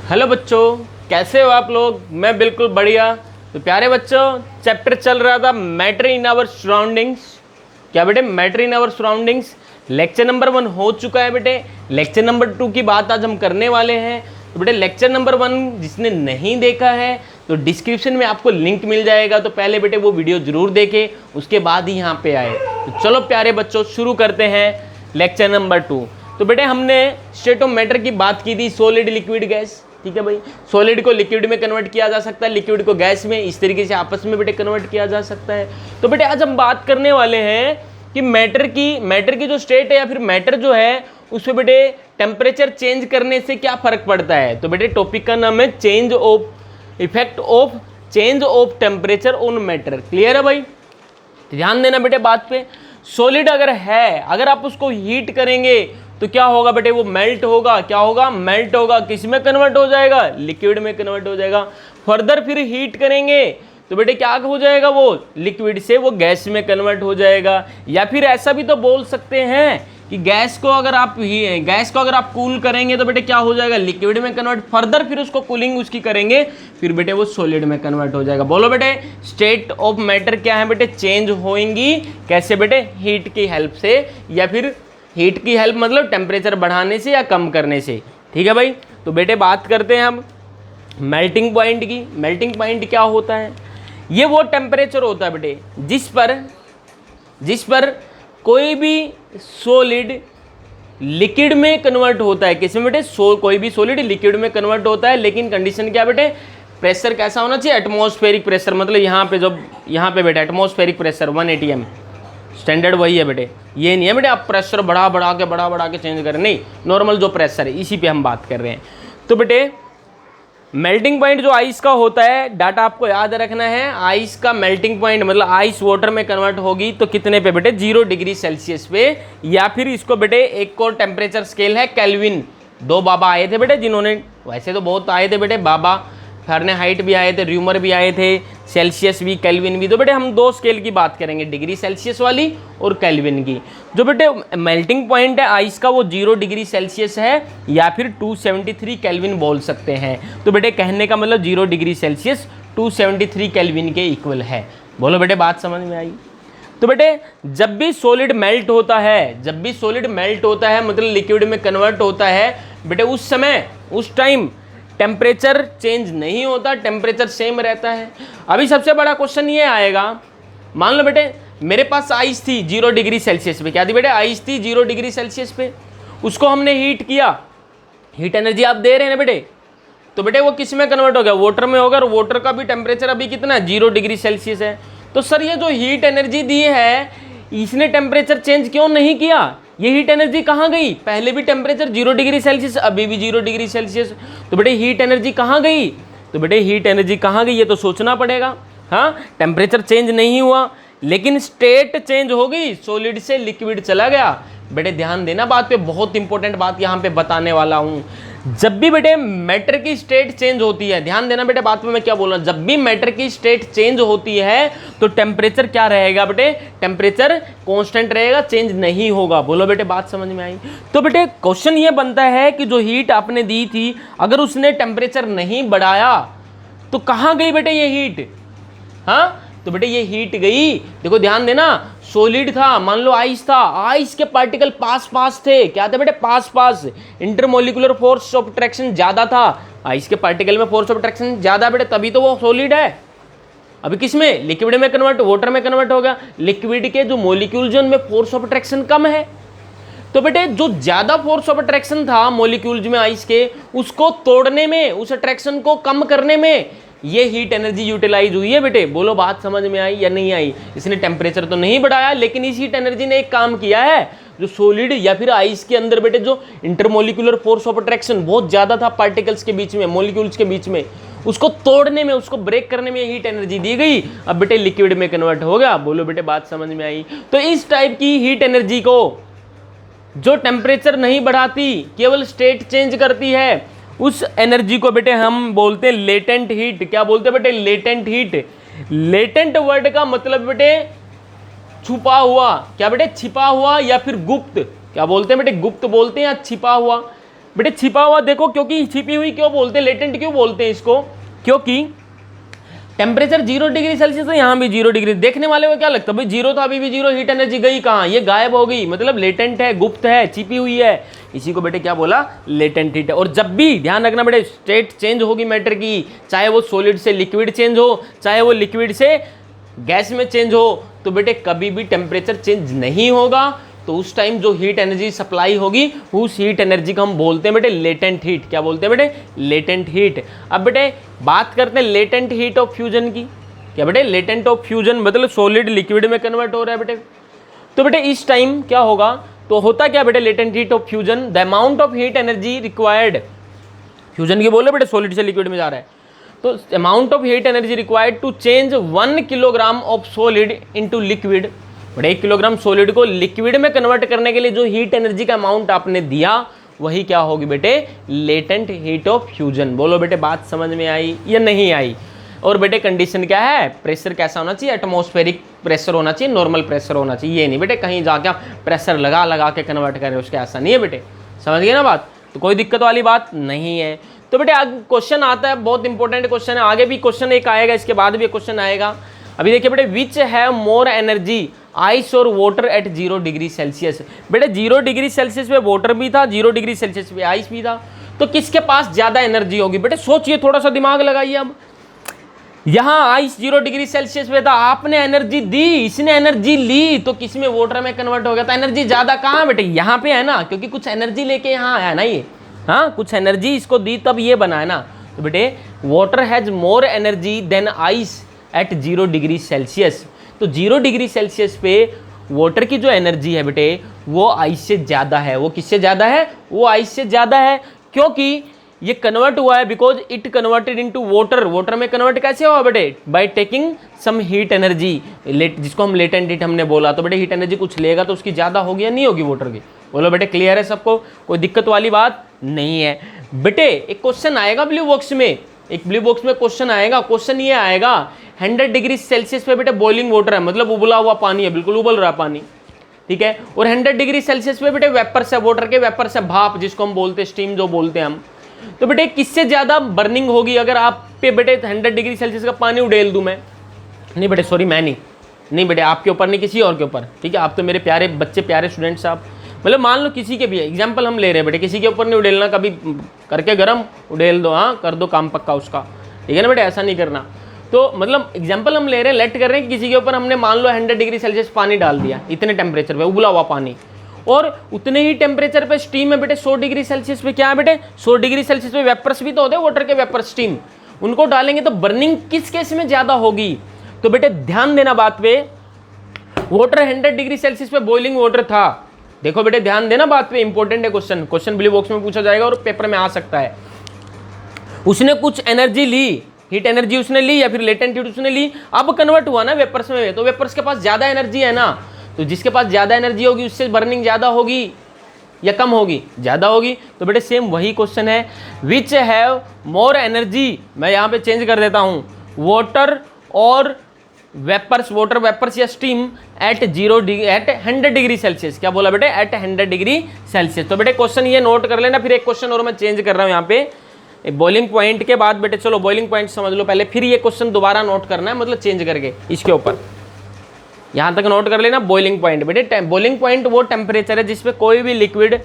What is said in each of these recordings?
Hello बच्चों, कैसे हो आप लोग। मैं बिल्कुल बढ़िया। तो प्यारे बच्चों, चैप्टर चल रहा था मैटर इन आवर सराउंडिंग्स। क्या बेटे, matter in our surroundings. Lecture number 1 हो चुका है बेटे। लेक्चर नंबर 2 की बात आज हम करने वाले हैं। तो बेटे लेक्चर नंबर 1 जिसने नहीं देखा है तो डिस्क्रिप्शन में आपको लिंक मिल जाएगा। तो पहले बेटे वो वीडियो जरूर देखें, उसके बाद ही यहाँ पे आए। तो चलो प्यारे बच्चों शुरू करते हैं लेक्चर नंबर 2। तो बेटे हमने स्टेट ऑफ मैटर की बात की थी, सॉलिड लिक्विड गैस। ठीक है भाई, सॉलिड को लिक्विड में कन्वर्ट किया जा सकता है, लिक्विड को गैस में, इस तरीके से आपस में बेटे कन्वर्ट किया जा सकता है। तो बेटे आज हम बात करने वाले हैं कि मैटर की जो स्टेट है या फिर मैटर जो है उसमें बेटे टेम्परेचर चेंज करने से क्या फर्क पड़ता है। तो बेटे टॉपिक का नाम है change of effect of change of temperature on matter. Clear है भाई, ध्यान देना बेटे बात पे। सॉलिड अगर है, अगर आप उसको हीट करेंगे तो क्या होगा बेटे, वो मेल्ट होगा। क्या होगा, मेल्ट होगा। किस में कन्वर्ट हो जाएगा, लिक्विड में कन्वर्ट हो जाएगा। फर्दर फिर हीट करेंगे तो बेटे क्या हो जाएगा, वो लिक्विड से वो गैस में कन्वर्ट हो जाएगा। या फिर ऐसा भी तो बोल सकते हैं कि गैस को अगर आप कूल करेंगे तो बेटे क्या हो जाएगा, लिक्विड में कन्वर्ट। फर्दर फिर उसको कूलिंग उसकी करेंगे, फिर बेटे वो सॉलिड में कन्वर्ट हो जाएगा। बोलो बेटे स्टेट ऑफ मैटर क्या है बेटे, चेंज होंगी। कैसे बेटे, हीट की हेल्प से, या फिर हीट की हेल्प मतलब टेम्परेचर बढ़ाने से या कम करने से। ठीक है भाई। तो बेटे बात करते हैं हम मेल्टिंग पॉइंट की। मेल्टिंग पॉइंट क्या होता है, ये वो टेम्परेचर होता है बेटे जिस पर कोई भी सॉलिड लिक्विड में कन्वर्ट होता है। किसमें बेटे, कोई भी सॉलिड लिक्विड में कन्वर्ट होता है, लेकिन कंडीशन क्या बेटे, प्रेशर कैसा होना चाहिए, एटमॉस्फेरिक प्रेशर। मतलब यहाँ पे बेटे एटमॉस्फेरिक प्रेशर 180 m स्टैंडर्ड वही है बेटे। ये नहीं है बेटे आप प्रेशर बढ़ा के चेंज करें, नहीं, नॉर्मल जो प्रेशर है इसी पे हम बात कर रहे हैं। तो बेटे मेल्टिंग पॉइंट जो आइस का होता है, डाटा आपको याद रखना है। आइस का मेल्टिंग पॉइंट मतलब आइस वाटर में कन्वर्ट होगी तो कितने पे बेटे, 0 डिग्री सेल्सियस पे। या फिर इसको बेटे एक और टेम्परेचर स्केल है केल्विन। 2 बाबा आए थे बेटे जिन्होंने, वैसे तो बहुत आए थे बेटे, बाबा फ़ारेनहाइट भी आए थे, र्यूमर भी आए थे, सेल्सियस भी, केल्विन भी। तो बेटे हम 2 स्केल की बात करेंगे, डिग्री सेल्सियस वाली और केल्विन की। जो बेटे मेल्टिंग पॉइंट है आइस का वो 0 डिग्री सेल्सियस है या फिर 273 केल्विन बोल सकते हैं। तो बेटे कहने का मतलब 0 डिग्री सेल्सियस 273 केल्विन के इक्वल है। बोलो बेटे बात समझ में आई। तो बेटे जब भी सॉलिड मेल्ट होता है मतलब लिक्विड में कन्वर्ट होता है बेटे, उस टाइम टेम्परेचर चेंज नहीं होता, टेम्परेचर सेम रहता है। अभी सबसे बड़ा क्वेश्चन ये आएगा, मान लो बेटे मेरे पास आइस थी 0 डिग्री सेल्सियस पे। क्या थी बेटे, आइस थी 0 डिग्री सेल्सियस पे। उसको हमने हीट किया, हीट एनर्जी आप दे रहे हैं ना बेटे, तो बेटे वो किस में कन्वर्ट हो गया, वाटर में होगा। और वाटर का भी टेम्परेचर अभी कितना है, 0 डिग्री सेल्सियस है। तो सर ये जो हीट एनर्जी दी है इसने टेम्परेचर चेंज क्यों नहीं किया, ये हीट एनर्जी कहाँ गई। पहले भी टेम्परेचर 0 डिग्री सेल्सियस, अभी भी 0 डिग्री सेल्सियस। तो बेटे हीट एनर्जी कहाँ गई, तो बेटे हीट एनर्जी कहाँ गई ये तो सोचना पड़ेगा। हाँ, टेम्परेचर चेंज नहीं हुआ लेकिन स्टेट चेंज हो गई, सॉलिड से लिक्विड चला गया। बेटे ध्यान देना बात पे, बहुत इंपॉर्टेंट बात यहाँ पे बताने वाला हूँ। जब भी बेटे मैटर की स्टेट चेंज होती है, ध्यान देना बेटे बात पे मैं क्या बोल रहा हूँ, जब भी मैटर की स्टेट चेंज होती है तो टेम्परेचर क्या रहेगा बेटे, टेम्परेचर कांस्टेंट रहेगा, चेंज नहीं होगा। बोलो बेटे बात समझ में आई। तो बेटे क्वेश्चन ये बनता है कि जो हीट आपने दी थी अगर उसने टेम्परेचर नहीं बढ़ाया तो कहाँ गई बेटे ये हीट। हाँ, तो बेटे ये हीट गई, देखो ध्यान देना, सॉलिड था, मान लो आइस था, आइस के पार्टिकल पास थे। क्या थे बेटे, पास। इंटरमोलिकुलर फोर्स ऑफ अट्रैक्शन ज्यादा था, आइस के पार्टिकल में फोर्स ऑफ अट्रैक्शन ज्यादा बेटे, तभी तो वो सॉलिड है। अभी किस में, लिक्विड में कन्वर्ट, वाटर में कन्वर्ट हो गया। लिक्विड के जो मोलिक्यूल्स हैं उनमें फोर्स ऑफ अट्रैक्शन कम है, तो बेटे जो ज्यादा फोर्स ऑफ अट्रैक्शन था मोलिक्यूल्स में आइस के, उसको तोड़ने में, उस अट्रैक्शन को कम करने में ये हीट एनर्जी यूटिलाइज हुई है बेटे। बोलो बात समझ में आई या नहीं आई। इसने टेम्परेचर तो नहीं बढ़ाया लेकिन इस हीट एनर्जी ने एक काम किया है, जो सॉलिड या फिर आइस के अंदर बेटे जो इंटरमोलिकुलर फोर्स ऑफ अट्रैक्शन बहुत ज्यादा था पार्टिकल्स के बीच में, मॉलिक्यूल्स के बीच में, उसको तोड़ने में, उसको ब्रेक करने में हीट एनर्जी दी गई। अब बेटे लिक्विड में कन्वर्ट हो गया। बोलो बेटे बात समझ में आई। तो इस टाइप की हीट एनर्जी को जो टेम्परेचर नहीं बढ़ाती, केवल स्टेट चेंज करती है, उस एनर्जी को बेटे हम बोलते हैं लेटेंट हीट। क्या बोलते हैं बेटे, लेटेंट हीट। लेटेंट वर्ड का मतलब बेटे छुपा हुआ। क्या बेटे, छिपा हुआ या फिर गुप्त। क्या बोलते हैं बेटे, गुप्त बोलते हैं या छिपा हुआ। बेटे छिपा हुआ देखो, क्योंकि छिपी हुई क्यों बोलते हैं, लेटेंट क्यों बोलते हैं इसको, क्योंकि टेम्परेचर 0 डिग्री सेल्सियस है, यहाँ भी 0 डिग्री, देखने वाले को क्या लगता है भाई 0 था, अभी भी 0, हीट एनर्जी गई कहाँ, ये गायब हो गई, मतलब लेटेंट है, गुप्त है, छिपी हुई है, इसी को बेटे क्या बोला, लेटेंट हीट है। और जब भी ध्यान रखना बेटे, स्टेट चेंज होगी मैटर की, चाहे वो सॉलिड से लिक्विड चेंज हो, चाहे वो लिक्विड से गैस में चेंज हो, तो बेटे कभी भी टेम्परेचर चेंज नहीं होगा, तो उस टाइम जो हीट एनर्जी सप्लाई होगी उस हीट एनर्जी को हम बोलते हैं बेटे लेटेंट हीट। क्या बोलते हैं बेटे, लेटेंट हीट। अब बेटे बात करते हैं लेटेंट हीट ऑफ फ्यूजन की। क्या बेटे, लेटेंट ऑफ फ्यूजन मतलब सॉलिड लिक्विड में कन्वर्ट हो रहा है बेटे, तो बेटे इस टाइम क्या होगा, तो होता क्या बेटे, latent heat of fusion, the amount of heat energy required, fusion की बोले बेटे, सॉलिड से लिक्विड में जा रहा है, तो amount of heat energy required to change 1 kilogram of solid into liquid, बड़े 1 किलोग्राम सॉलिड को लिक्विड में कन्वर्ट करने के लिए जो हीट एनर्जी का अमाउंट आपने दिया वही क्या होगी बेटे, लेटेंट हीट ऑफ फ्यूजन। बोलो बेटे बात समझ में आई या नहीं आई। और बेटे कंडीशन क्या है, प्रेशर कैसा होना चाहिए, एटमॉस्फेरिक प्रेशर होना चाहिए, नॉर्मल प्रेशर होना चाहिए, ये नहीं बेटे कहीं जाके आप प्रेशर लगा लगा के कन्वर्ट करें, उसके ऐसा नहीं है बेटे, समझ गए ना बात, तो कोई दिक्कत वाली बात नहीं है। तो बेटे आगे क्वेश्चन आता है, बहुत इंपॉर्टेंट क्वेश्चन है, आगे भी क्वेश्चन एक आएगा, इसके बाद भी क्वेश्चन आएगा। अभी देखिए बेटे, which have more energy, ice और वाटर एट 0 डिग्री सेल्सियस। बेटे 0 डिग्री सेल्सियस पे वाटर भी था, 0 डिग्री सेल्सियस पे आइस भी था, तो किसके पास ज्यादा एनर्जी होगी बेटे, सोचिए, थोड़ा सा दिमाग लगाइए। अब यहाँ आइस 0 डिग्री सेल्सियस पे था, आपने एनर्जी दी, इसने एनर्जी ली, तो किस में, वाटर में कन्वर्ट हो गया, तो एनर्जी ज्यादा कहाँ बेटे, यहाँ पे है ना, क्योंकि कुछ एनर्जी लेके यहाँ आया ना ये, हाँ कुछ एनर्जी इसको दी तब ये बना है ना। तो बेटे water has more energy than ice at 0 degree Celsius, तो 0 डिग्री सेल्सियस पे वाटर की जो एनर्जी है बेटे वो आइस से ज़्यादा है। वो किससे ज़्यादा है, वो आइस से ज़्यादा है, क्योंकि ये कन्वर्ट हुआ है because it converted into water. Water में कन्वर्ट कैसे हुआ बेटे, by taking some heat energy, जिसको हम लेटेंट हीट हमने बोला। तो बेटे हीट एनर्जी कुछ लेगा तो उसकी ज़्यादा होगी या नहीं होगी वाटर की, बोलो बेटे क्लियर है सबको, कोई दिक्कत वाली बात नहीं है। बेटे एक क्वेश्चन आएगा ब्लू बॉक्स में, एक ब्लू बॉक्स में क्वेश्चन आएगा, क्वेश्चन ये आएगा 100 डिग्री सेल्सियस पे बेटे बॉइलिंग वाटर है, मतलब उबला हुआ पानी है, बिल्कुल उबल रहा पानी, ठीक है, और 100 डिग्री सेल्सियस पे बेटे वेपर्स है, वाटर के वेपर्स है, भाप जिसको हम बोलते हैं, स्टीम जो बोलते हैं हम। तो बेटे किससे ज्यादा बर्निंग होगी, अगर आप पे बेटे 100 डिग्री सेल्सियस का पानी उड़ेल दूं मैं, नहीं बेटे सॉरी मैं नहीं बेटे, आपके ऊपर नहीं, किसी और के ऊपर, ठीक है, आप तो मेरे प्यारे बच्चे, प्यारे स्टूडेंट साहब, मतलब मान लो किसी के भी एग्जाम्पल हम ले रहे हैं बेटे, किसी के ऊपर नहीं उड़ेलना, कभी करके गर्म उड़ेल दो, हाँ कर दो काम पक्का उसका, ठीक है ना बेटे, ऐसा नहीं करना। तो मतलब एग्जाम्पल हम ले रहे हैं, लेट कर रहे हैं कि किसी के ऊपर हमने मान लो 100 डिग्री सेल्सियस पानी डाल दिया, इतने टेम्परेचर पे उबला हुआ पानी, और उतने ही टेम्परेचर पे स्टीम है बेटे 100 डिग्री सेल्सियस पे, क्या है बेटे 100 डिग्री सेल्सियस पे वेपर्स भी तो होते हैं, वाटर के वेपर स्टीम, उनको डालेंगे तो बर्निंग किस केस में ज्यादा होगी। तो बेटे ध्यान देना बात पे, वाटर 100 डिग्री सेल्सियस पे बॉइलिंग वाटर था, देखो बेटे ध्यान देना बात पे, इंपॉर्टेंट है क्वेश्चन, क्वेश्चन ब्लू बॉक्स में पूछा जाएगा और पेपर में आ सकता है। उसने कुछ एनर्जी ली, हीट एनर्जी उसने ली या फिर लेटेंट हीट उसने ली, अब कन्वर्ट हुआ ना वेपर्स में, तो वेपर्स के पास ज्यादा एनर्जी है ना, तो जिसके पास ज्यादा एनर्जी होगी उससे बर्निंग ज्यादा होगी या कम होगी, ज्यादा होगी। तो बेटे सेम वही क्वेश्चन है, विच हैव मोर एनर्जी, मैं यहाँ पे चेंज कर देता हूँ, वाटर और वेपर्स, वाटर वेपर्स या स्टीम एट 100 डिग्री सेल्सियस, क्या बोला बेटे, एट 100 डिग्री सेल्सियस। तो बेटे क्वेश्चन ये नोट कर लेना, फिर एक क्वेश्चन और मैं चेंज कर रहा हूँ यहाँ पे बॉइलिंग पॉइंट के बाद बेटे, चलो बॉइलिंग पॉइंट समझ लो पहले, फिर ये क्वेश्चन दोबारा नोट करना है, मतलब चेंज करके इसके ऊपर, यहाँ तक नोट कर लेना बॉइलिंग पॉइंट। बेटे बॉइलिंग पॉइंट वो टेम्परेचर है जिसपे कोई भी लिक्विड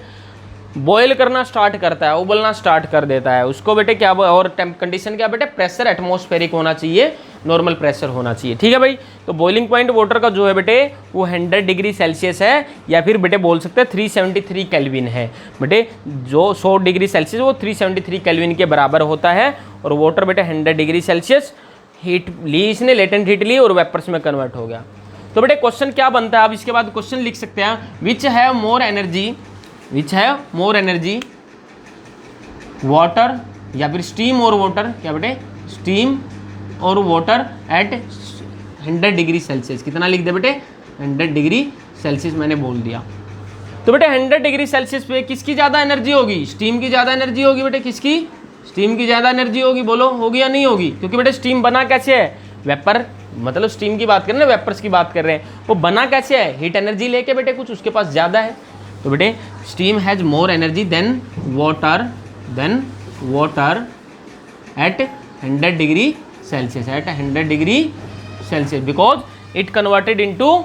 बॉयल करना स्टार्ट करता है, उबलना स्टार्ट कर देता है, उसको बेटे क्या, और कंडीशन क्या बेटे, प्रेशर एटमॉस्फेरिक होना चाहिए, नॉर्मल प्रेशर होना चाहिए, ठीक है भाई। तो बॉइलिंग पॉइंट वाटर का जो है बेटे वो 100 डिग्री सेल्सियस है, या फिर बेटे बोल सकते हैं 373 केल्विन है बेटे, जो 100 डिग्री सेल्सियस वो 373 केल्विन के बराबर होता है, और वाटर बेटे 100 डिग्री सेल्सियस, हीट ली इसने, लेटेंट हीट ली और वेपर्स में कन्वर्ट हो गया। तो बेटे क्वेश्चन क्या बनता है, अब इसके बाद क्वेश्चन लिख सकते हैं, which have more energy, which have more energy water या फिर स्टीम और वाटर, क्या बेटे स्टीम और वाटर एट 100 डिग्री सेल्सियस, कितना लिख दे बेटे 100 डिग्री सेल्सियस मैंने बोल दिया। तो बेटे 100 डिग्री सेल्सियस पे किसकी ज़्यादा एनर्जी होगी, स्टीम की ज़्यादा एनर्जी होगी बेटे, किसकी, स्टीम की ज़्यादा एनर्जी होगी, बोलो होगी या नहीं होगी, क्योंकि बेटे स्टीम बना कैसे है, वेपर, मतलब स्टीम की बात कर रहे हैं, वेपर्स की बात कर रहे हैं, वो बना कैसे है, हीट एनर्जी लेके बेटे कुछ उसके पास ज़्यादा है। तो बेटे steam has more energy than water at 100 degree Celsius, at 100 degree Celsius, because it converted into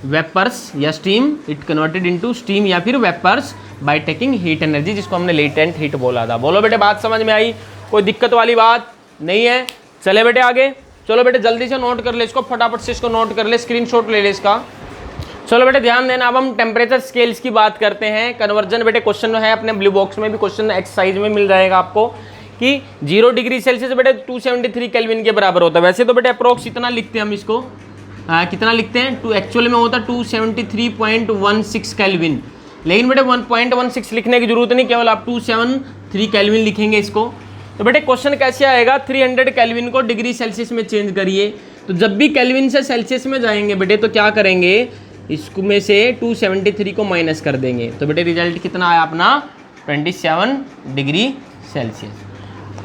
vapours या steam, it converted into steam या फिर vapours by taking heat energy, जिसको हमने लेटेंट हीट बोला था। बोलो बेटे बात समझ में आई, कोई दिक्कत वाली बात नहीं है। चले बेटे आगे, चलो बेटे जल्दी से नोट कर ले इसको, फटाफट से इसको नोट कर ले, स्क्रीनशॉट ले ले इसका। चलो बेटे ध्यान देना, अब हम टेम्परेचर स्केल्स की बात करते हैं। कन्वर्जन बेटे क्वेश्चन है अपने ब्लू बॉक्स में भी, क्वेश्चन एक्सरसाइज में मिल जाएगा आपको कि 0 डिग्री सेल्सियस बेटे 273 केल्विन के बराबर होता है। वैसे तो बेटे अप्रोक्स इतना लिखते हैं हम इसको, कितना लिखते हैं, टू एक्चुअल में होता है 273.16 केल्विन, लेकिन बेटे 1.16 लिखने की जरूरत नहीं, केवल आप 273 केल्विन लिखेंगे इसको। तो बेटे क्वेश्चन कैसे आएगा, 300 केल्विन को डिग्री सेल्सियस में चेंज करिए। तो जब भी केल्विन से सेल्सियस में जाएंगे बेटे तो क्या करेंगे, इसमें से 273 को माइनस कर देंगे। तो बेटे रिजल्ट कितना आया अपना 27 डिग्री सेल्सियस।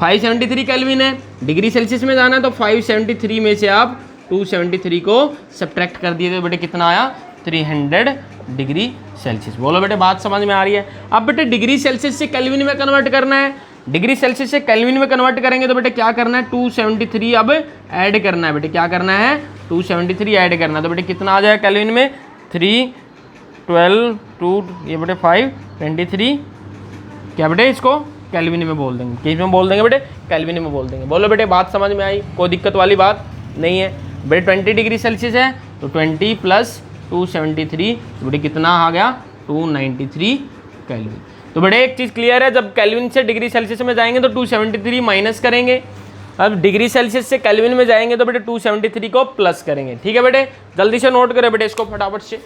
573 केल्विन है, डिग्री सेल्सियस में जाना है तो 573 में से आप 273 को सब्ट्रैक्ट कर दिए तो बेटे कितना आया 300 डिग्री सेल्सियस। बोलो बेटे बात समझ में आ रही है। अब बेटे डिग्री सेल्सियस से केल्विन में कन्वर्ट करना है, डिग्री सेल्सियस से केल्विन में कन्वर्ट करेंगे तो बेटे क्या करना है 273 अब ऐड करना है बेटे, क्या करना है 273 ऐड करना है। तो बेटे कितना आ जाएगा केल्विन में 3 12 2 ये बेटे 5 23, क्या बेटे इसको केल्विन में बोल देंगे, किस में बोल देंगे बेटे केल्विन में बोल देंगे। बोलो बेटे बात समझ में आई, कोई दिक्कत वाली बात नहीं है। बेटे 20 डिग्री सेल्सियस है तो 20 प्लस 273 तो बेटे कितना आ गया 293 केल्विन। तो बेटे एक चीज़ क्लियर है, जब केल्विन से डिग्री सेल्सियस में जाएंगे तो 273 माइनस करेंगे, अब डिग्री सेल्सियस से केल्विन में जाएंगे तो बेटे 273 को प्लस करेंगे। ठीक है बेटे, जल्दी से नोट करें बेटे इसको फटाफट से।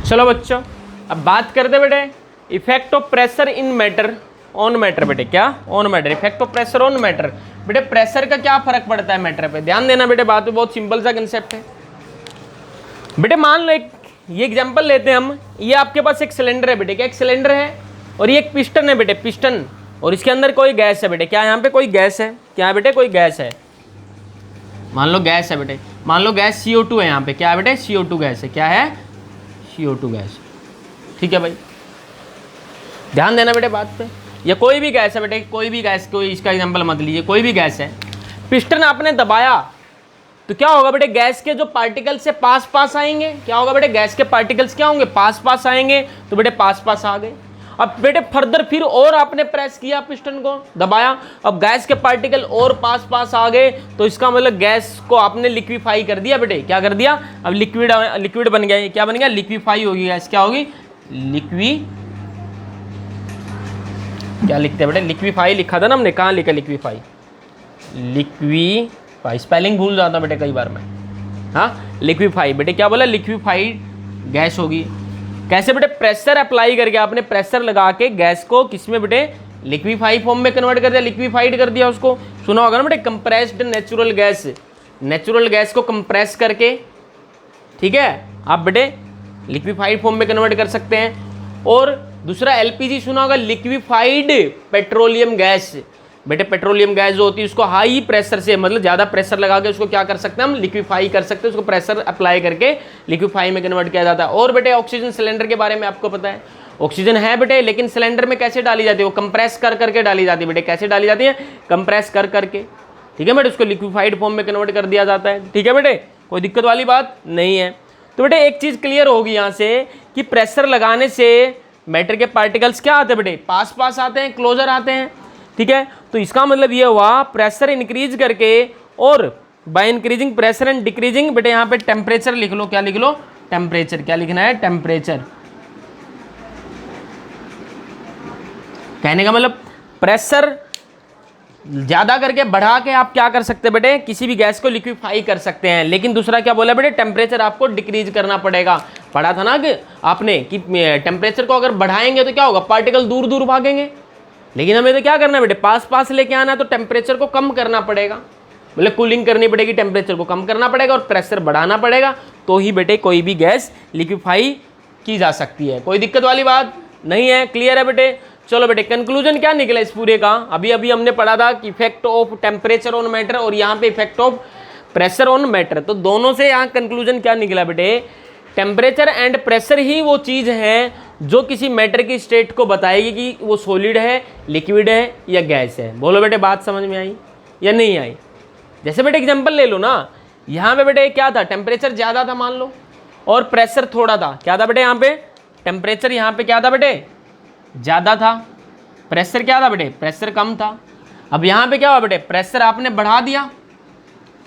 चलो बच्चों अब बात करते बेटे effect of pressure in matter on matter. बेटे क्या on matter, effect of pressure on matter. बेटे प्रेशर का क्या फर्क पड़ता है मैटर पे, ध्यान देना बेटे, बात बहुत सिंपल सा कंसेप्ट है। बेटे मान लो एक ये एग्जांपल लेते हैं हम, ये आपके पास एक सिलेंडर है बेटे, क्या एक सिलेंडर है और ये एक पिस्टन है बेटे, पिस्टन, और इसके अंदर कोई गैस है बेटे, क्या यहाँ पे कोई गैस है, क्या है बेटे कोई गैस है, मान लो गैस है बेटे, मान लो गैस CO2 है यहाँ पे, क्या है बेटे CO2 गैस है, क्या है CO2 गैस। ठीक है भाई, ध्यान देना बेटे बात पे, या कोई भी गैस है बेटे, कोई भी गैस, कोई इसका एग्जांपल मत लीजिए, कोई भी गैस है, पिस्टन आपने दबाया तो क्या होगा बेटे गैस के जो पार्टिकल से पास पास आएंगे, क्या होगा बेटे गैस के पार्टिकल्स क्या होंगे पास पास आएंगे, तो बेटे पास पास आ गए। अब बेटे फर्दर फिर और आपने प्रेस किया पिस्टन को दबाया, अब गैस के पार्टिकल और पास पास आ गए, तो इसका मतलब गैस को आपने लिक्विफाई कर दिया बेटे, क्या कर दिया, अब लिक्विड बन गया, क्या बन गया लिक्विफाई होगी गैस, क्या होगी क्या लिखते हैं बेटे लिक्विफाई लिखा था ना हमने, कहाँ लिखा लिक्विफाई, लिक्विफाई स्पेलिंग भूल जाता बेटे कई बार मैं, हाँ लिक्विफाई बेटे क्या बोला लिक्विफाइड गैस होगी। कैसे बेटे प्रेशर अप्लाई करके आपने प्रेशर लगा के गैस को किसमें बेटे लिक्विफाई फॉर्म में कन्वर्ट कर दिया, लिक्विफाइड कर दिया उसको, सुना होगा ना बेटे compressed natural gas, natural gas को कंप्रेस करके, ठीक है आप बेटे लिक्विफाइड फॉर्म में कन्वर्ट कर सकते हैं। और दूसरा LPG सुना होगा लिक्विफाइड पेट्रोलियम गैस, बेटे पेट्रोलियम गैस जो होती है उसको हाई प्रेशर से मतलब ज़्यादा प्रेशर लगा के उसको क्या कर सकते हैं हम लिक्विफाई कर सकते हैं, उसको प्रेशर अप्लाई करके लिक्विफाई में कन्वर्ट किया जाता है। और बेटे ऑक्सीजन सिलेंडर के बारे में आपको पता है, ऑक्सीजन है बेटे लेकिन सिलेंडर में कैसे डाली जाती है, वो कंप्रेस कर करके डाली जाती है बेटे, कैसे डाली जाती है कंप्रेस कर करके, ठीक है बेटे उसको लिक्विफाइड फॉर्म में कन्वर्ट कर दिया जाता है। ठीक है बेटे, कोई दिक्कत वाली बात नहीं है। तो बेटे एक चीज़ क्लियर होगी यहाँ से कि प्रेशर लगाने से मैटर के पार्टिकल्स क्या आते हैं बेटे पास पास आते हैं, क्लोजर आते हैं, ठीक है। तो इसका मतलब ये हुआ प्रेशर इंक्रीज करके और by increasing pressure and decreasing, बेटे यहाँ पे टेम्परेचर लिख लो, क्या लिख लो टेम्परेचर, क्या लिखना है टेम्परेचर, कहने का मतलब प्रेशर ज़्यादा करके बढ़ा के आप क्या कर सकते हैं बेटे किसी भी गैस को लिक्विफाई कर सकते हैं। लेकिन दूसरा क्या बोला बेटे टेम्परेचर आपको डिक्रीज करना पड़ेगा, पढ़ा था ना कि आपने कि टेम्परेचर को अगर बढ़ाएंगे तो क्या होगा पार्टिकल दूर दूर भागेंगे, लेकिन हमें तो क्या करना है बेटे पास पास लेके आना है, तो टेम्परेचर को कम करना पड़ेगा, मतलब कूलिंग करनी पड़ेगी, टेम्परेचर को कम करना पड़ेगा और प्रेशर बढ़ाना पड़ेगा, तो ही बेटे कोई भी गैस लिक्विफाई की जा सकती है। कोई दिक्कत वाली बात नहीं है, क्लियर है बेटे। चलो बेटे कंक्लूजन क्या निकला इस पूरे का, अभी अभी हमने पढ़ा था कि effect of temperature on matter और यहाँ पे effect of pressure on matter, तो दोनों से यहाँ कंक्लूजन क्या निकला बेटे टेम्परेचर एंड प्रेशर ही वो चीज़ है जो किसी मैटर की स्टेट को बताएगी कि वो सॉलिड है, लिक्विड है या गैस है। बोलो बेटे बात समझ में आई या नहीं आई? जैसे बेटे एग्जांपल ले लो ना, यहाँ पे बेटे क्या था, टेम्परेचर ज़्यादा था मान लो और प्रेशर थोड़ा था। क्या था बेटे यहाँ पे? टेम्परेचर यहाँ पे क्या था बेटे? ज़्यादा था। प्रेशर क्या था बेटे? प्रेशर कम था। अब यहाँ पे क्या हुआ बेटे? प्रेशर आपने बढ़ा दिया।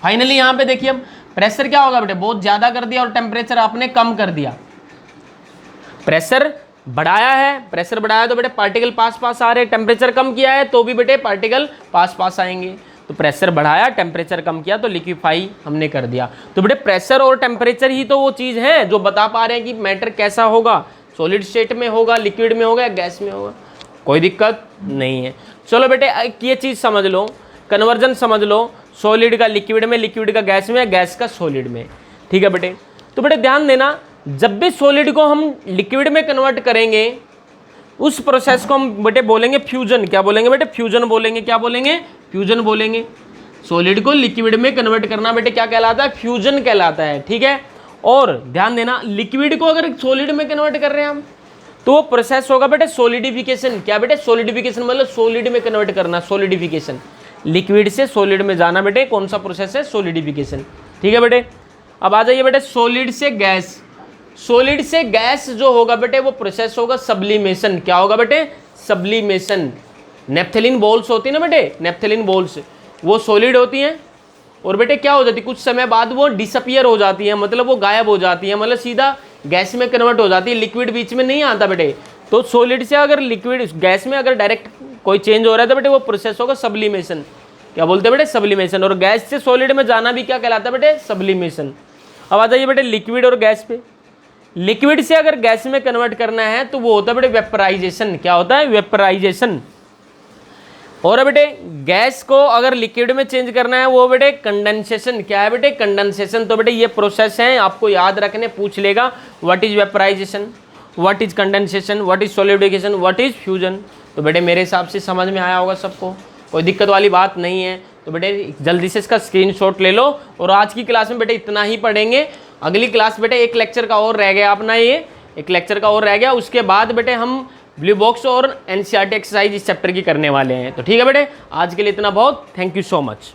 फाइनली यहाँ पे देखिए अब प्रेशर क्या होगा बेटे? बहुत ज़्यादा कर दिया और टेम्परेचर आपने कम कर दिया। प्रेशर बढ़ाया है, प्रेशर बढ़ाया तो बेटे पार्टिकल पास पास आ रहे, टेम्परेचर कम किया है तो भी बेटे पार्टिकल पास पास आएंगे। तो प्रेशर बढ़ाया, टेम्परेचर कम किया तो लिक्विफाई हमने कर दिया। तो बेटे प्रेशर और टेम्परेचर ही तो वो चीज़ है जो बता पा रहे हैं कि मैटर कैसा होगा, सॉलिड स्टेट में होगा, लिक्विड में होगा या गैस में होगा। कोई दिक्कत नहीं है। चलो बेटे ये चीज़ समझ लो, कन्वर्जन समझ लो, सॉलिड का लिक्विड में, लिक्विड का गैस में, गैस का सॉलिड में। ठीक है बेटे? तो बेटे ध्यान देना, जब भी सॉलिड को हम लिक्विड में कन्वर्ट करेंगे उस प्रोसेस को हम बेटे बोलेंगे फ्यूजन। क्या बोलेंगे बेटे? फ्यूजन बोलेंगे। क्या बोलेंगे? फ्यूजन बोलेंगे। सॉलिड को लिक्विड में कन्वर्ट करना बेटे क्या कहलाता है? फ्यूजन कहलाता है। ठीक है? और ध्यान देना, लिक्विड को अगर सॉलिड में कन्वर्ट कर रहे हैं हम तो वो प्रोसेस होगा बेटे सॉलिडिफिकेशन। क्या बेटे? सॉलिडिफिकेशन मतलब सॉलिड में कन्वर्ट करना, सॉलिडिफिकेशन। लिक्विड से सॉलिड में जाना बेटे कौन सा प्रोसेस है? सॉलिडिफिकेशन। ठीक है बेटे? अब आ जाइए बेटे सॉलिड से गैस। सॉलिड से गैस जो होगा बेटे वो प्रोसेस होगा सब्लिमेशन। क्या होगा बेटे? सब्लिमेशन। नेफ्थलीन बॉल्स होती है ना बेटे, नेफ्थलीन बॉल्स वो सॉलिड होती हैं और बेटे क्या हो जाती है, कुछ समय बाद वो डिसअपियर हो जाती है, मतलब वो गायब हो जाती है, मतलब सीधा गैस में कन्वर्ट हो जाती है, लिक्विड बीच में नहीं आता बेटे। तो सॉलिड से अगर लिक्विड गैस में अगर डायरेक्ट कोई चेंज हो रहा है तो बेटे वो प्रोसेस होगा सब्लिमेशन। क्या बोलते हैं बेटे? सब्लिमेशन। और गैस से सॉलिड में जाना भी क्या कहलाता है बेटे? सब्लिमेशन। अब आ जाइए बेटे लिक्विड और गैस पे। लिक्विड से अगर गैस में कन्वर्ट करना है तो वो होता है बेटे वेपराइजेशन। क्या होता है? वेपराइजेशन। और बेटे गैस को अगर लिक्विड में चेंज करना है वो बेटे कंडेंसेशन। क्या है बेटे? कंडेंसेशन। तो बेटे ये प्रोसेस है, आपको याद रखने, पूछ लेगा what is vaporisation, what is condensation, what is solidification, what is fusion. तो बेटे मेरे हिसाब से समझ में आया होगा सबको, कोई दिक्कत वाली बात नहीं है। तो बेटे जल्दी से इसका स्क्रीनशॉट ले लो। और आज की क्लास में बेटे इतना ही पढ़ेंगे। अगली क्लास बेटे एक लेक्चर का और रह गया अपना, ये एक लेक्चर का और रह गया। उसके बाद बेटे हम ब्लू बॉक्स और एनसीईआरटी एक्सरसाइज इस चैप्टर की करने वाले हैं। तो ठीक है बेटे, आज के लिए इतना बहुत। Thank you so much.